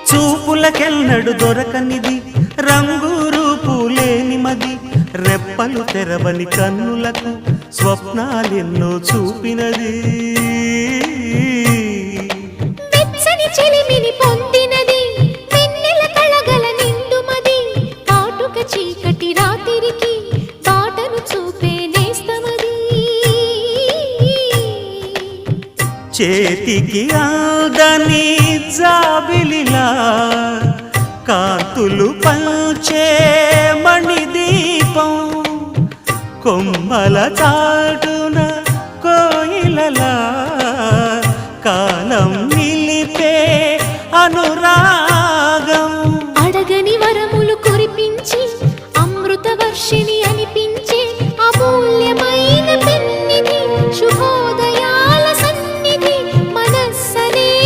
చూపులకెన్నడు దొరకనిది రంగు రూపు లేని మది రెప్పలు తెరవని కన్నులకు స్వప్నాలెన్నో చూపినది వెచ్చని చెలిమిని పొందినది వెన్నెల కళగల నిండుమది కాటుక చీకటి రాత్రికి బాటను చూపే నేస్తమది చేతికి ఆదని జాబిలిలా కాంతులు పంచే మణిదీపం కొమ్మల చాటున కోయిలలా కాలం నిలిపే అను